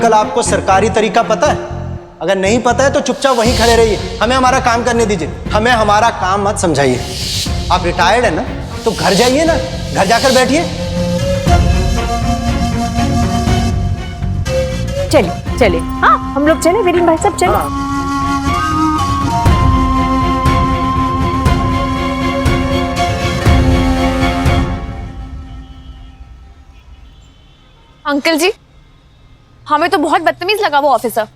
Uncle आपको सरकारी तरीका पता है? अगर नहीं पता है तो चुपचाप वहीं खड़े रहिए, हमें हमारा काम करने दीजिए, हमें हमारा काम मत समझाइए। आप रिटायर्ड है ना, तो घर जाइए ना, घर जाकर बैठिए। चलिए चलिए, हाँ हम लोग चले, वीरेन भाई साहब चले। हाँ। अंकल जी, हमें तो बहुत बदतमीज लगा वो ऑफिसर।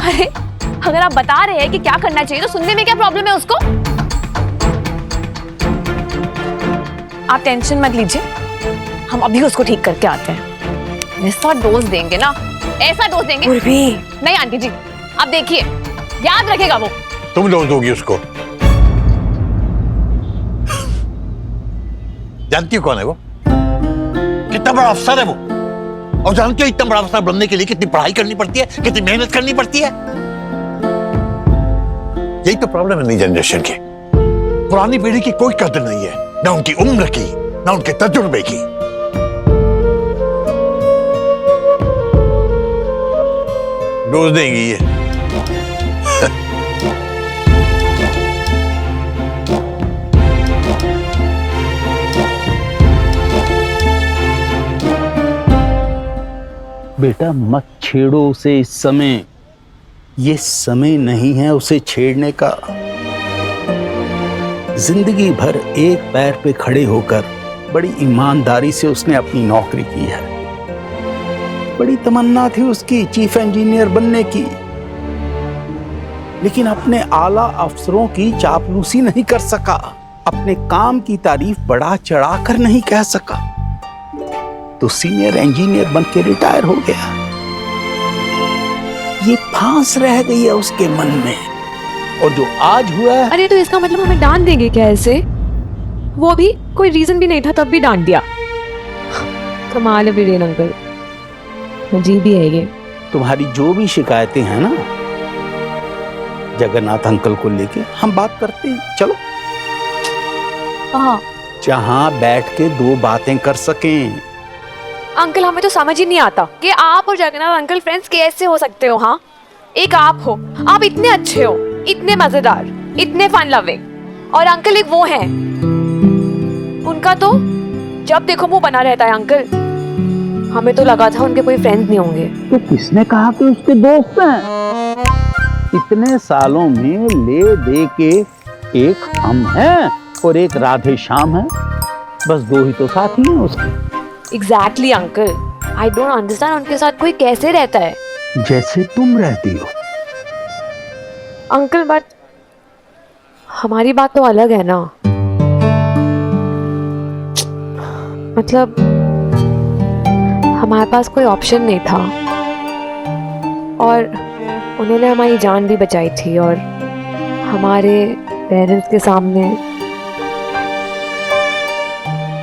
अरे अगर आप बता रहे हैं कि क्या करना चाहिए तो सुनने में क्या प्रॉब्लम है उसको? आप टेंशन मत लीजिए, हम अभी उसको ठीक करके आते हैं। ऐसा डोज देंगे ना, ऐसा डोज देंगे। नहीं आंटी जी, आप देखिए, याद रखेगा वो। तुम डोज दोगी उसको? जानती हो कौन है वो? कितना बड़ा अफसर है वो, और जानते हो इतना बड़ा अफसर बनने के लिए कितनी पढ़ाई करनी पड़ती है, कितनी मेहनत करनी पड़ती है। यही तो प्रॉब्लम है नई जनरेशन की। पुरानी पीढ़ी की कोई कदर नहीं है, ना उनकी उम्र की, ना उनके तजुर्बे की। डोज देंगी ये। बेटा मत छेड़ो उसे इस समय, ये समय नहीं है उसे छेड़ने का। जिंदगी भर एक पैर पे खड़े होकर बड़ी ईमानदारी से उसने अपनी नौकरी की है। बड़ी तमन्ना थी उसकी चीफ इंजीनियर बनने की, लेकिन अपने आला अफसरों की चापलूसी नहीं कर सका, अपने काम की तारीफ बढ़ा चढ़ाकर नहीं कह सका, तो सीनियर इंजीनियर बन के रिटायर हो गया। ये फांस रह गई है उसके मन में, और जो आज हुआ है। अरे तो इसका मतलब हमें डांट देंगे क्या ऐसे? वो भी कोई रीजन भी नहीं था तब भी डांट दिया। कमाल है वीरेन अंकल, अजीब ही है ये। तुम्हारी जो भी शिकायतें हैं ना जगन्नाथ अंकल को लेके हम बात करते हैं, चलो। हाँ जहां बैठ के दो बातें कर सकें। अंकल, हमें तो समझ ही नहीं आता कि आप और जगन्नाथ अंकल फ्रेंड्स कैसे हो सकते हो। हाँ, एक आप हो, आप इतने अच्छे हो, इतने मजेदार, इतने फन लविंग, और अंकल एक वो हैं, उनका तो जब देखो मुंह बना रहता है। अंकल, हमें तो लगा था उनके कोई फ्रेंड्स नहीं होंगे। तो किसने कहा कि उसके दोस्त हैं? इतने सालों में ले दे के एक हम हैं और एक राधे श्याम है, बस दो ही तो साथी हैं उसके। Exactly uncle, I don't understand उनके साथ कोई कैसे रहता है। जैसे तुम रहती हो। अंकल, बट हमारी बात तो अलग है ना। मतलब हमारे पास कोई ऑप्शन नहीं था, और उन्होंने हमारी जान भी बचाई थी, और हमारे पेरेंट्स के सामने,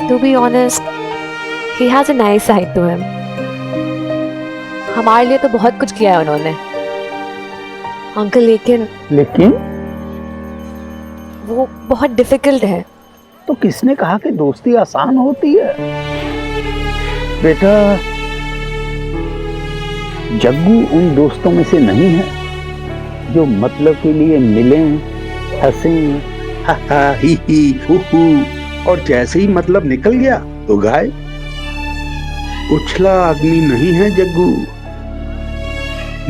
to be honest, he has a nice side to him. हमारे लिए तो बहुत कुछ किया है उन्होंने अंकल, लेकिन वो बहुत डिफिकल्ट है। तो किसने कहा कि दोस्ती आसान होती है? बेटा, जग्गू उन दोस्तों में से नहीं है जो मतलब के लिए मिलें, हंसें, हा हा ही ही हु हु, और जैसे ही मतलब निकल गया तो गायब। उछला आदमी नहीं है जग्गू,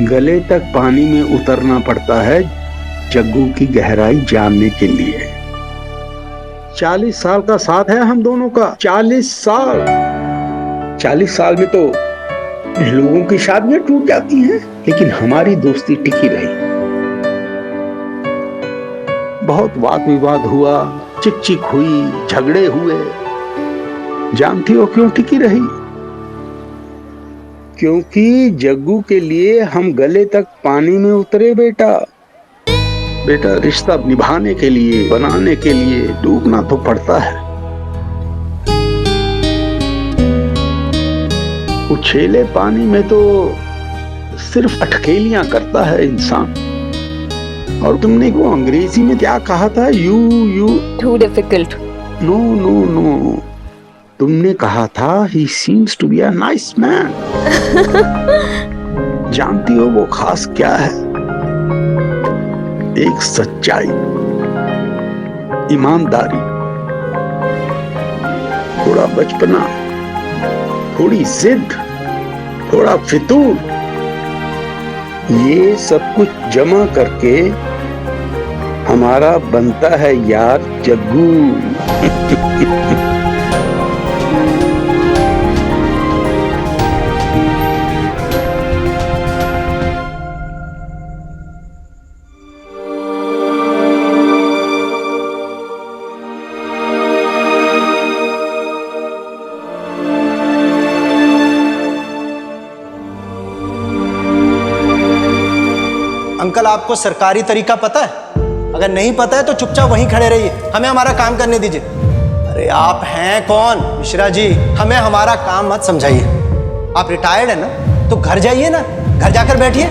गले तक पानी में उतरना पड़ता है जग्गू की गहराई जानने के लिए। 40 साल का साथ है हम दोनों का, 40 साल। 40 साल में तो लोगों की शादियां टूट जाती हैं, लेकिन हमारी दोस्ती टिकी रही। बहुत वाद विवाद हुआ, चिक चिक हुई, झगड़े हुए। जानती हो क्यों टिकी रही? क्योंकि जग्गू के लिए हम गले तक पानी में उतरे। बेटा, रिश्ता निभाने के लिए, बनाने के लिए डूबना तो पड़ता है। उछेले पानी में तो सिर्फ अटकेलियां करता है इंसान। और तुमने वो अंग्रेजी में क्या कहा था? You to difficult. नो, तुमने कहा था he seems to be a nice man. जानती हो वो खास क्या है? एक सच्चाई, ईमानदारी, थोड़ा बचपना, थोड़ी जिद, थोड़ा फितूर, ये सब कुछ जमा करके हमारा बनता है यार जग्गू। अंकल आपको सरकारी तरीका पता है? अगर नहीं पता है तो चुपचाप वहीं खड़े रहिए, हमें हमारा काम करने दीजिए। अरे आप हैं कौन मिश्रा जी, हमें हमारा काम मत समझाइए। आप रिटायर्ड है ना, तो घर जाइए ना, घर जाकर बैठिए।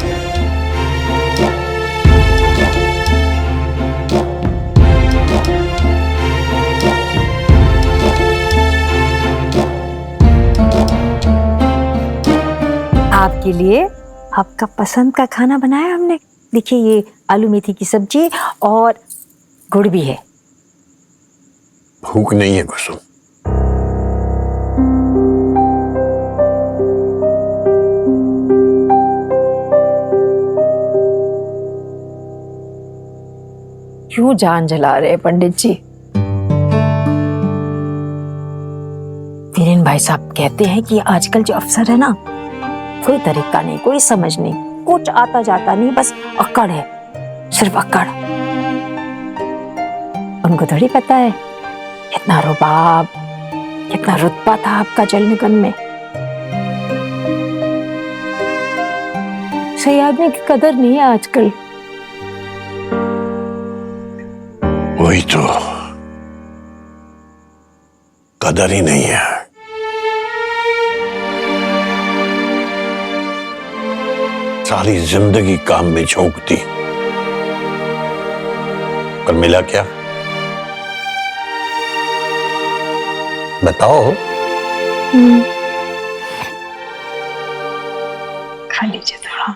आपके लिए आपका पसंद का खाना बनाया हमने। देखिए ये आलू मेथी की सब्जी और गुड़ भी है। भूख नहीं है कुसुम। क्यों जान जला रहे हैं पंडित जी? वीरेन भाई साहब कहते हैं कि आजकल जो अफसर है ना, कोई तरीका नहीं, कोई समझ नहीं, कुछ आता जाता नहीं, बस अक्कड़ है, सिर्फ अक्कड़। उनको थोड़ी पता है कितना रुबाब, कितना रुतबा था आपका जल निगम में। सही आदमी की कदर नहीं है आजकल। वही तो, कदर ही नहीं है। सारी जिंदगी काम में झोंक दी, पर मिला क्या? बताओ। खा लीजिए थोड़ा।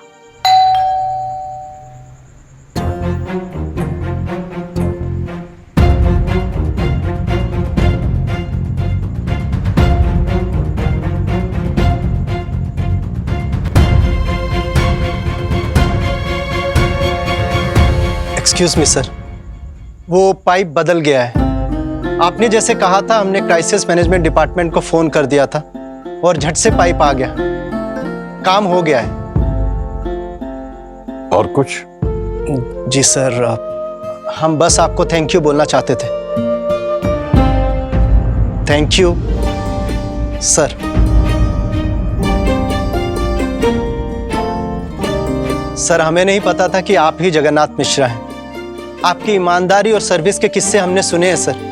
एक्सक्यूज मी सर, वो पाइप बदल गया है। आपने जैसे कहा था, हमने क्राइसिस मैनेजमेंट डिपार्टमेंट को फोन कर दिया था और झट से पाइप आ गया, काम हो गया है। और कुछ? जी सर, हम बस आपको थैंक यू बोलना चाहते थे। Thank you sir. सर हमें नहीं पता था कि आप ही जगन्नाथ मिश्रा हैं। आपकी ईमानदारी और सर्विस के किस्से हमने सुने हैं सर।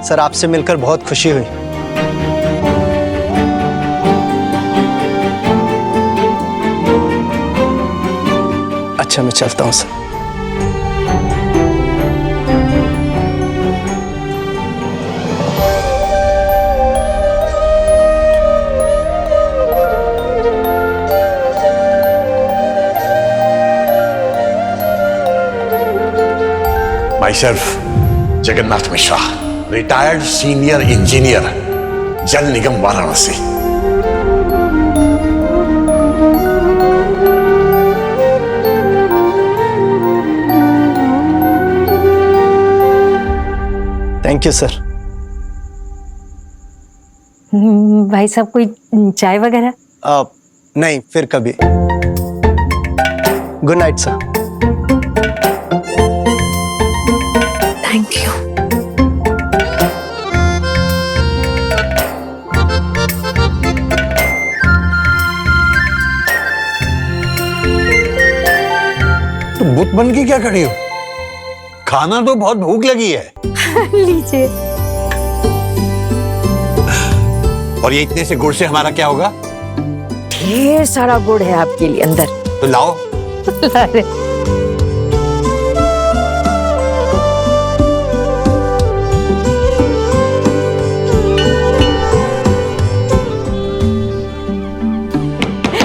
सर आपसे मिलकर बहुत खुशी हुई। अच्छा मैं चलता हूं sir. Myself, Jagannath Mishra, retired senior engineer, Jal Nigam Varanasi. Thank you sir. भाई साहब कोई चाय वगैरह? नहीं, फिर कभी। Good night sir. Thank you. तुम बुत बन के क्या खड़ी हो? खाना तो बहुत भूख लगी है। लीजिए। और ये इतने से गुड़ से हमारा क्या होगा? ढेर सारा गुड़ है आपके लिए अंदर। तो लाओ।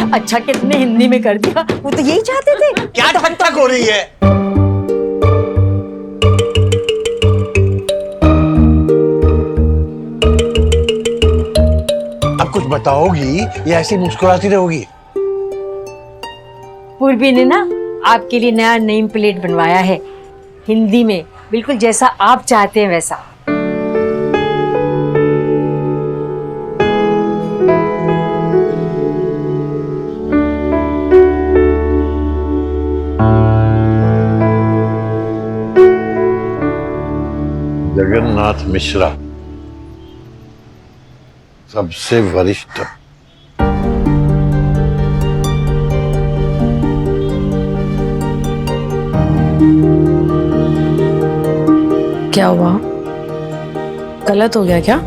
अरे अच्छा कि तुमने हिंदी में कर दिया, वो तो यही चाहते थे। क्या ठक ठक हो रही है? अब कुछ बताओगी या ऐसे मुस्कुराती रहोगी? पूर्वी ने ना आपके लिए नया नेम प्लेट बनवाया है, हिंदी में, बिल्कुल जैसा आप चाहते हैं वैसा। जगन्नाथ मिश्रा, सबसे वरिष्ठ। क्या हुआ? गलत हो गया क्या?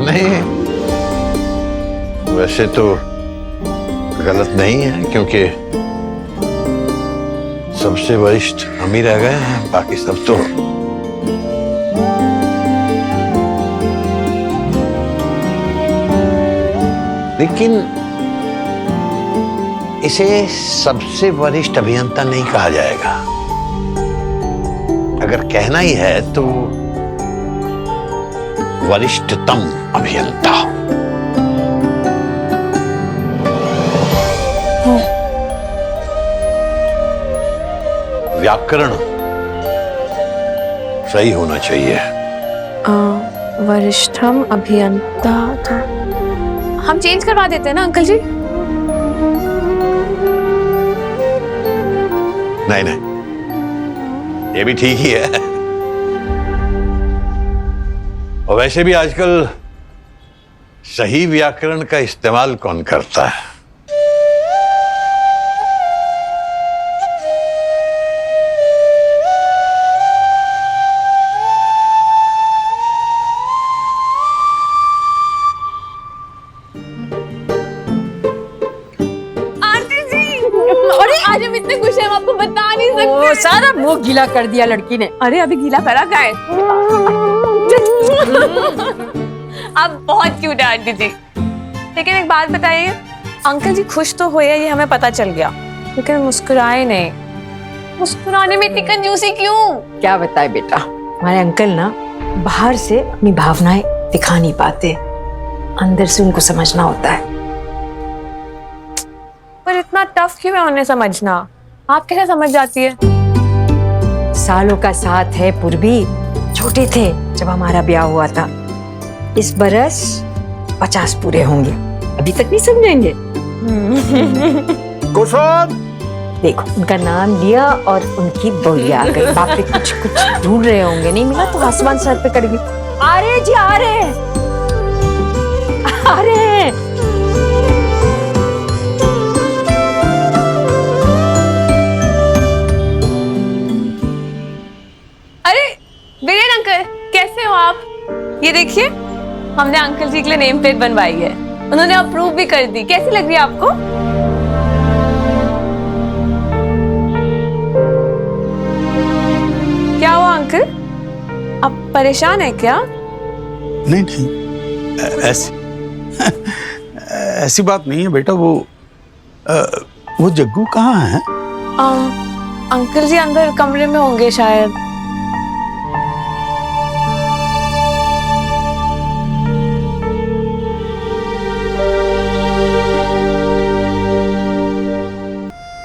नहीं, वैसे तो गलत नहीं है, क्योंकि सबसे वरिष्ठ हम ही रह गए हैं, बाकी सब तो लेकिन इसे सबसे वरिष्ठ अभियंता नहीं कहा जाएगा। अगर कहना ही है तो वरिष्ठतम अभियंता। व्याकरण सही होना चाहिए। वरिष्ठम अभियंता तो हम चेंज करवा देते हैं ना अंकल जी? नहीं नहीं, ये भी ठीक ही है। और वैसे भी आजकल सही व्याकरण का इस्तेमाल कौन करता है? आज हम इतने खुश हैं, हम आपको बता नहीं सकते। ओ, सारा मुंह गीला कर दिया लड़की ने। अरे अभी गीला करा क्या है? आप बहुत क्यूट है आंटी जी। लेकिन एक बात बताइए, अंकल जी खुश तो हुए, ये हमें पता चल गया, लेकिन मुस्कुराए नहीं। मुस्कुराने में इतनी कंजूसी क्यों? क्या बताए बेटा, हमारे अंकल ना बाहर से अपनी भावनाएं दिखा नहीं पाते, अंदर से उनको समझना होता है। पर इतना टफ क्यों है उन्हें समझना? आप कैसे समझ जाती है? सालों का साथ है पूर्वी। छोटे थे जब हमारा ब्याह हुआ था, इस बरस 50 पूरे होंगे, अभी तक नहीं समझेंगे। कुसुम, देखो उनका नाम लिया और उनकी बोलिया आ गई। बाप रे, कुछ कुछ ढूंढ रहे होंगे, नहीं मिला तो आसमान सर पे करेगी। आ रहे जी, आ रहे, आ रहे। अरे वीरेन अंकल, कैसे हो आप? ये देखिए, हमने अंकल जी के लिए नेम प्लेट बनवाई है, उन्होंने अप्रूव भी कर दी। कैसी लग रही है आपको? क्या हुआ अंकल, आप परेशान है क्या? नहीं नहीं, ऐसी ऐसी बात नहीं है बेटा। वो जग्गू कहाँ है? अंकल जी अंदर कमरे में होंगे शायद।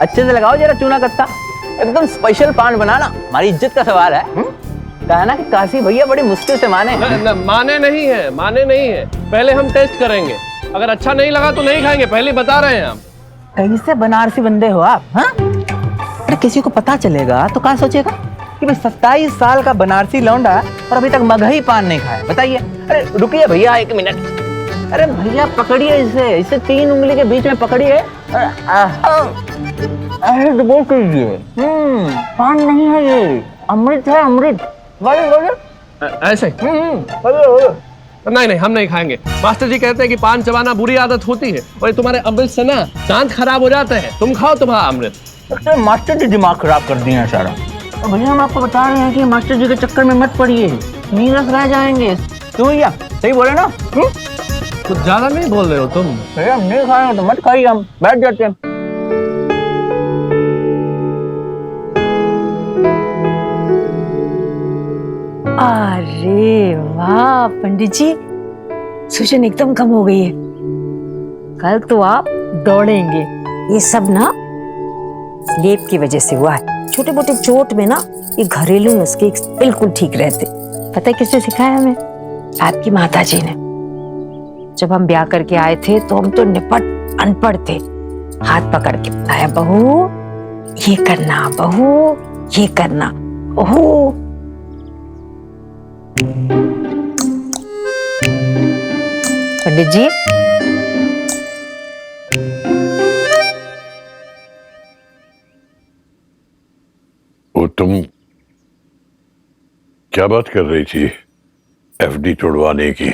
अच्छे से लगाओ जरा चूना कत्ता, एकदम स्पेशल पान बनाना, हमारी इज्जत का सवाल है। कहा ना कि काशी भैया बड़ी मुश्किल से माने। माने नहीं है, पहले हम टेस्ट करेंगे, अगर अच्छा नहीं लगा तो नहीं खाएंगे, पहले बता रहे हैं हम। कैसे बनारसी बंदे हो आप? हाँ, अरे किसी को पता चलेगा तो क्या सोचेगा कि भाई 27 साल का बनारसी लौंडा और अभी तक मगही पान नहीं खाया। बताइए। अरे रुकिए भैया 1 मिनट। अरे भैया पकड़िए इसे 3 उंगली के बीच में पकड़िए। वो कीजिए, पान नहीं है ये, अमृत है, अमृत। ऐसे नहीं, हम नहीं खाएंगे। मास्टर जी कहते हैं कि पान चबाना बुरी आदत होती है, और तुम्हारे अमृत से ना दांत खराब हो जाते हैं। तुम खाओ तुम्हारा अमृत। मास्टर जी दिमाग खराब कर दिए हैं सारा। तो भैया हम आपको बता रहे हैं कि मास्टर जी के चक्कर में मत पड़िए, नीरस रह जाएंगे। क्यों भैया, सही बोले ना? कुछ ज्यादा नहीं बोल रहे हो तुम? भैया हम नहीं खाए तो मत खाइए, हम बैठ जाते हैं। अरे वाह पंडित जी, सूजन एकदम कम हो गई है। कल तो आप दौड़ेंगे। ये सब ना लेप की वजह से हुआ है। छोटे मोटे चोट में ना ये घरेलू नुस्खे बिल्कुल ठीक रहते। पता है किसने सिखाया हमें? आपकी माता जी ने। जब हम ब्याह करके आए थे तो हम तो निपट अनपढ़ थे। हाथ पकड़ के बताया, बहू ये करना, बहू ये करना, बहू। पंडित जी, वो तुम क्या बात कर रही थी एफडी तोड़वाने की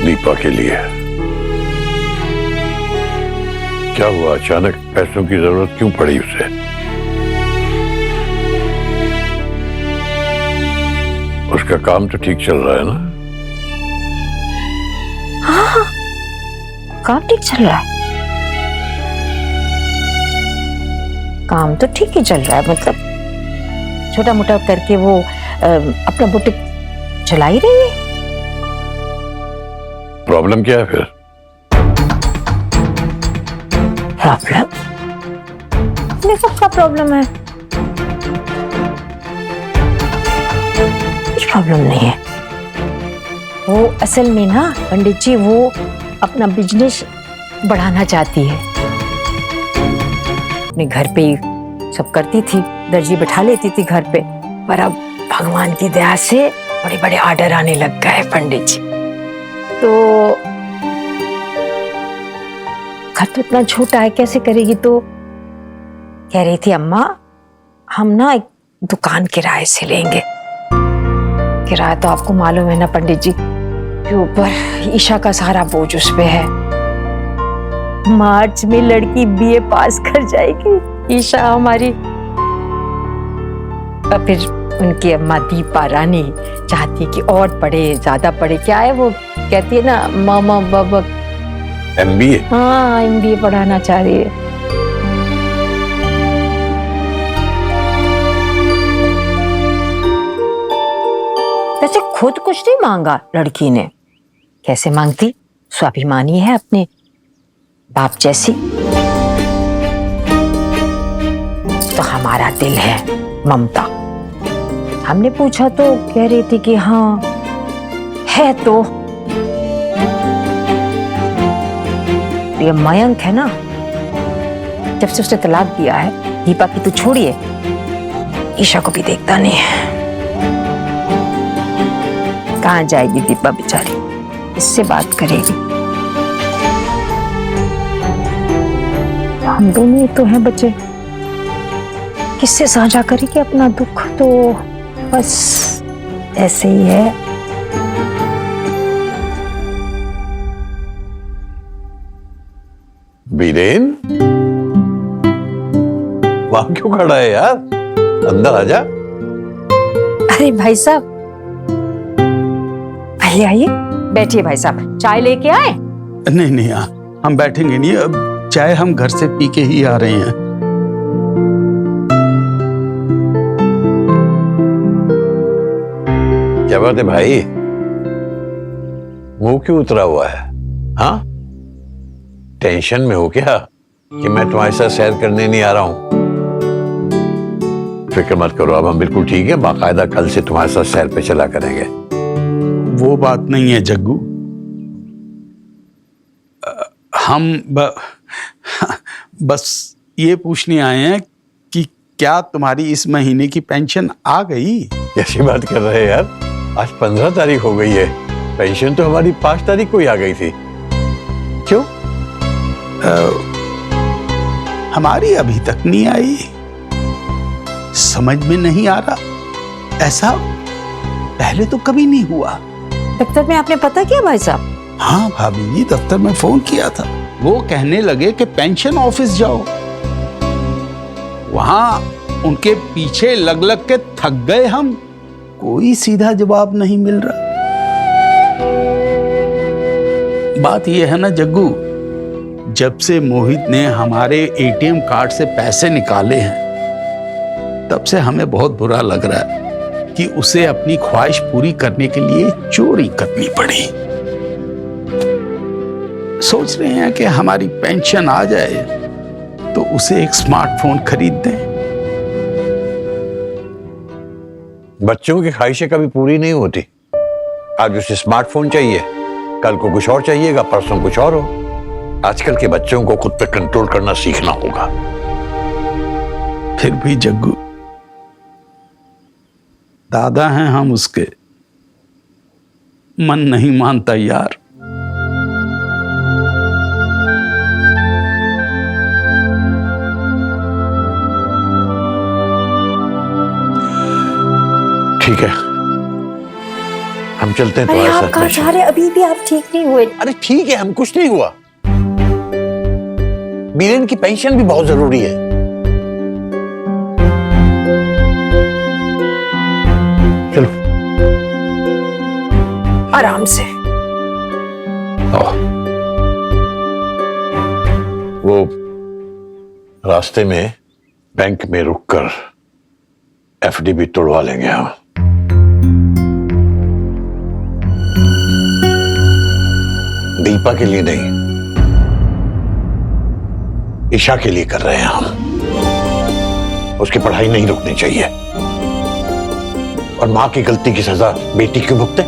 दीपा के लिए? क्या हुआ, अचानक पैसों की जरूरत क्यों पड़ी उसे? उसका काम तो ठीक चल रहा है ना? हाँ, काम ठीक चल रहा है। काम तो ठीक ही चल रहा है, मतलब छोटा मोटा करके वो अपना बुटीक चला ही रही है। प्रॉब्लम क्या है फिर? प्रॉब्लम? अपने सबका प्रॉब्लम है, कुछ प्रॉब्लम नहीं है। वो असल में ना पंडित जी, वो अपना बिजनेस बढ़ाना चाहती है। अपने घर पे ही सब करती थी, दर्जी बैठा लेती थी घर पे, पर अब भगवान की दया से बड़े बड़े ऑर्डर आने लग गए पंडित जी। तो घर तो इतना छोटा है, कैसे करेगी? तो कह रही थी, अम्मा हम ना एक दुकान किराए से लेंगे। किराया तो आपको मालूम है ना पंडित जी, के ऊपर ईशा का सारा बोझ उस पे है। मार्च में लड़की बीए पास कर जाएगी ईशा हमारी। और फिर उनकी अम्मा दीपा रानी चाहती कि और पढ़े, ज्यादा पढ़े। क्या है वो कहती है ना, मामा बाबा एमबीए? हाँ, एमबीए पढ़ाना चाह रही है। वैसे खुद कुछ नहीं मांगा लड़की ने, कैसे मांगती? स्वाभिमानी है अपने बाप जैसी। तो हमारा दिल है ममता। हमने पूछा तो कह रही थी कि हाँ है। तो ये मयंक है ना, जब से उसने तलाक दिया है, दीपा की तो छोड़िए, ईशा को भी देखता नहीं है। कहाँ जाएगी दीपा बेचारी, इससे बात करेगी? हम दोनों ही तो हैं बच्चे, किससे साझा करेगी अपना दुख? तो बस ऐसे ही है। बीरेन, वहां क्यों खड़ा है यार? अंदर आजा। अरे भाई साहब, आइए आइए, बैठिए भाई साहब। चाय लेके आए? नहीं नहीं, हम बैठेंगे नहीं, अब चाय हम घर से पी के ही आ रहे हैं। क्या बात है भाई, मुंह क्यों उतरा हुआ है? हाँ, टेंशन में हो क्या कि मैं तुम्हारे साथ सैर करने नहीं आ रहा हूं? फिक्र मत करो, अब हम बिल्कुल ठीक है। बाकायदा कल से तुम्हारे साथ सैर पे चला करेंगे। वो बात नहीं है जग्गू, हम बस ये पूछने आए हैं कि क्या तुम्हारी इस महीने की पेंशन आ गई? कैसी बात कर रहे हैं यार, आज 15 तारीख हो गई है, पेंशन तो हमारी 5 तारीख को ही आ गई थी। क्यों? हमारी अभी तक नहीं आई, समझ में नहीं आ रहा। ऐसा पहले तो कभी नहीं हुआ। दफ्तर में आपने पता किया भाई साहब? हाँ भाभी जी, दफ्तर में फोन किया था। वो कहने लगे कि पेंशन ऑफिस जाओ, वहां उनके पीछे लग लग के थक गए हम, कोई सीधा जवाब नहीं मिल रहा। बात यह है ना जग्गू, जब से मोहित ने हमारे एटीएम कार्ड से पैसे निकाले हैं, तब से हमें बहुत बुरा लग रहा है कि उसे अपनी ख्वाहिश पूरी करने के लिए चोरी करनी पड़ी। सोच रहे हैं कि हमारी पेंशन आ जाए तो उसे एक स्मार्टफोन खरीद दें। बच्चों की ख्वाहिशें कभी पूरी नहीं होती। आज उसे स्मार्टफोन चाहिए, कल को कुछ और चाहिएगा, परसों कुछ और हो। आजकल के बच्चों को खुद पे कंट्रोल करना सीखना होगा। फिर भी जग्गू, दादा हैं हम उसके, मन नहीं मानता यार। ठीक है, हम चलते हैं। अरे तुम्हारे आप साथ कहाँ में। जा रहे हैं? अभी भी आप ठीक नहीं हुए। अरे ठीक है, हम कुछ नहीं हुआ। बीरेन की पेंशन भी बहुत जरूरी है। चलो आराम से। वो रास्ते में बैंक में रुककर एफडी भी तोड़वा लेंगे हम। दीपा के लिए नहीं, ईशा के लिए कर रहे हैं हम। उसकी पढ़ाई नहीं रुकनी चाहिए। और मां की गलती की सजा बेटी क्यों भुगते?